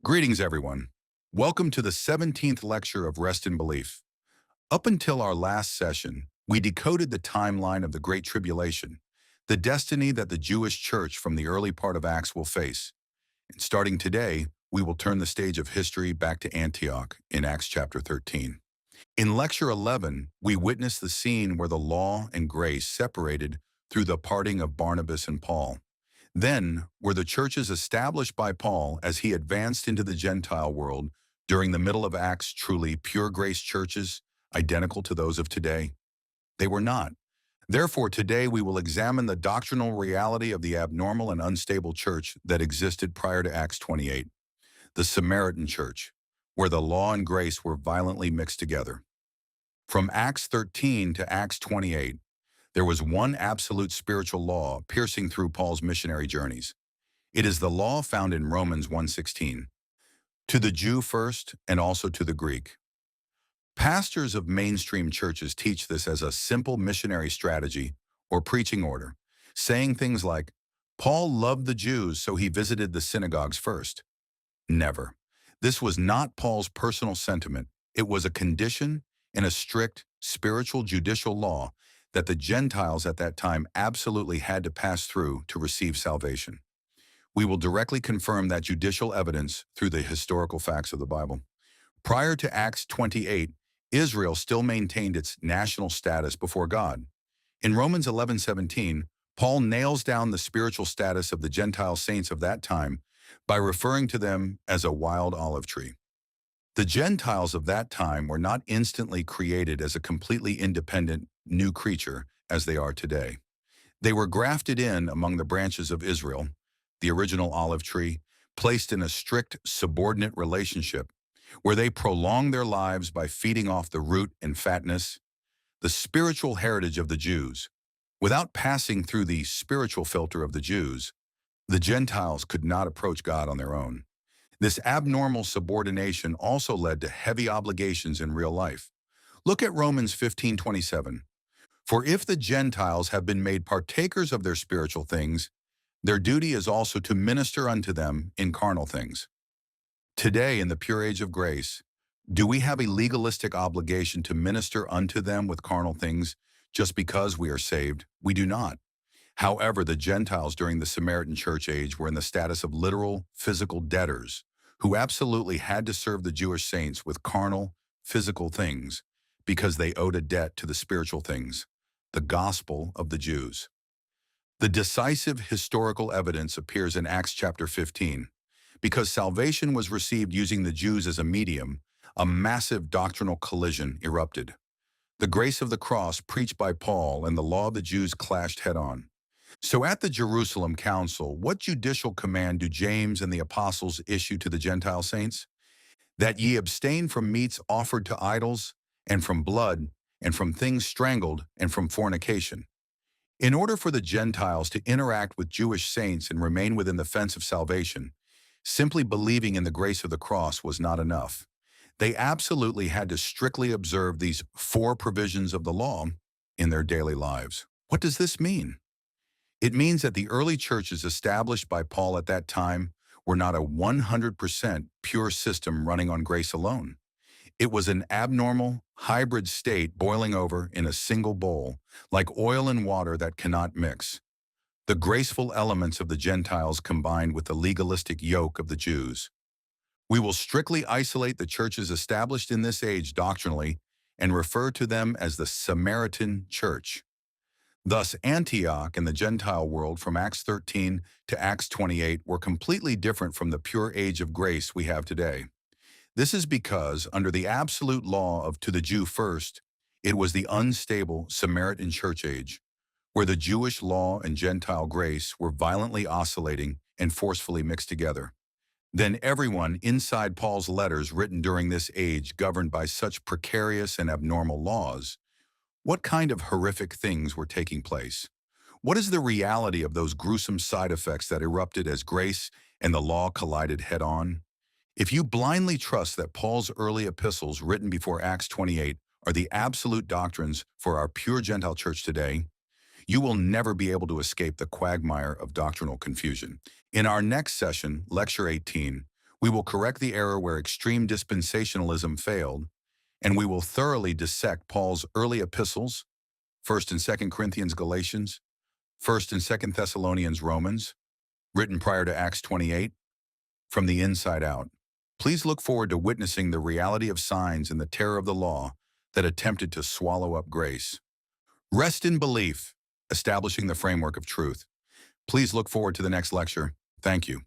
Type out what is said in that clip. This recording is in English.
Greetings, everyone. Welcome to the 17th lecture of Rest in Belief. Up until our last session, we decoded the timeline of the Great Tribulation, the destiny that the Jewish church from the early part of Acts will face. And starting today, we will turn the stage of history back to Antioch in Acts chapter 13. In lecture 11, we witnessed the scene where the law and grace separated through the parting of Barnabas and Paul. Then were the churches established by Paul as he advanced into the Gentile world during the middle of Acts truly pure grace churches, identical to those of today? They were not. Therefore, today we will examine the doctrinal reality of the abnormal and unstable church that existed prior to Acts 28, the Samaritan Church, where the law and grace were violently mixed together. From Acts 13 to Acts 28, there was one absolute spiritual law piercing through Paul's missionary journeys. It is the law found in Romans 1:16. To the Jew first, and also to the Greek. Pastors of mainstream churches teach this as a simple missionary strategy or preaching order, saying things like, Paul loved the Jews, so he visited the synagogues first. Never. This was not Paul's personal sentiment. It was a condition in a strict spiritual judicial law that the Gentiles at that time absolutely had to pass through to receive salvation. We will directly confirm that judicial evidence through the historical facts of the Bible. Prior to Acts 28, Israel still maintained its national status before God. In Romans 11:17, Paul nails down the spiritual status of the Gentile saints of that time by referring to them as a wild olive tree. The Gentiles of that time were not instantly created as a completely independent new creature as they are today. They were grafted in among the branches of Israel, the original olive tree, placed in a strict subordinate relationship where they prolonged their lives by feeding off the root and fatness, the spiritual heritage of the Jews. Without passing through the spiritual filter of the Jews, the Gentiles could not approach God on their own. This abnormal subordination also led to heavy obligations in real life. Look at Romans 15:27. For if the Gentiles have been made partakers of their spiritual things, their duty is also to minister unto them in carnal things. Today, in the pure age of grace, do we have a legalistic obligation to minister unto them with carnal things just because we are saved? We do not. However, the Gentiles during the Samaritan church age were in the status of literal, physical debtors who absolutely had to serve the Jewish saints with carnal, physical things because they owed a debt to the spiritual things, the gospel of the Jews. The decisive historical evidence appears in Acts chapter 15. Because salvation was received using the Jews as a medium, a massive doctrinal collision erupted. The grace of the cross preached by Paul and the law of the Jews clashed head-on. So at the Jerusalem Council, what judicial command do James and the apostles issue to the Gentile saints? That ye abstain from meats offered to idols, and from blood, and from things strangled, and from fornication. In order for the Gentiles to interact with Jewish saints and remain within the fence of salvation, simply believing in the grace of the cross was not enough. They absolutely had to strictly observe these 4 provisions of the law in their daily lives. What does this mean? It means that the early churches established by Paul at that time were not a 100% pure system running on grace alone. It was an abnormal, hybrid state boiling over in a single bowl, like oil and water that cannot mix. The graceful elements of the Gentiles combined with the legalistic yoke of the Jews. We will strictly isolate the churches established in this age doctrinally and refer to them as the Samaritan Church. Thus, Antioch and the Gentile world from Acts 13 to Acts 28 were completely different from the pure age of grace we have today. This is because, under the absolute law of to the Jew first, it was the unstable Samaritan church age, where the Jewish law and Gentile grace were violently oscillating and forcefully mixed together. Then everyone inside Paul's letters written during this age governed by such precarious and abnormal laws, what kind of horrific things were taking place? What is the reality of those gruesome side effects that erupted as grace and the law collided head-on? If you blindly trust that Paul's early epistles written before Acts 28 are the absolute doctrines for our pure Gentile church today, you will never be able to escape the quagmire of doctrinal confusion. In our next session, Lecture 18, We will correct the error where extreme dispensationalism failed, and we will thoroughly dissect Paul's early epistles, 1st and 2nd Corinthians, Galatians, 1st and 2nd Thessalonians, Romans, written prior to Acts 28, from the inside out. Please look forward to witnessing the reality of signs and the terror of the law that attempted to swallow up grace. Rest in belief, establishing the framework of truth. Please look forward to the next lecture. Thank you.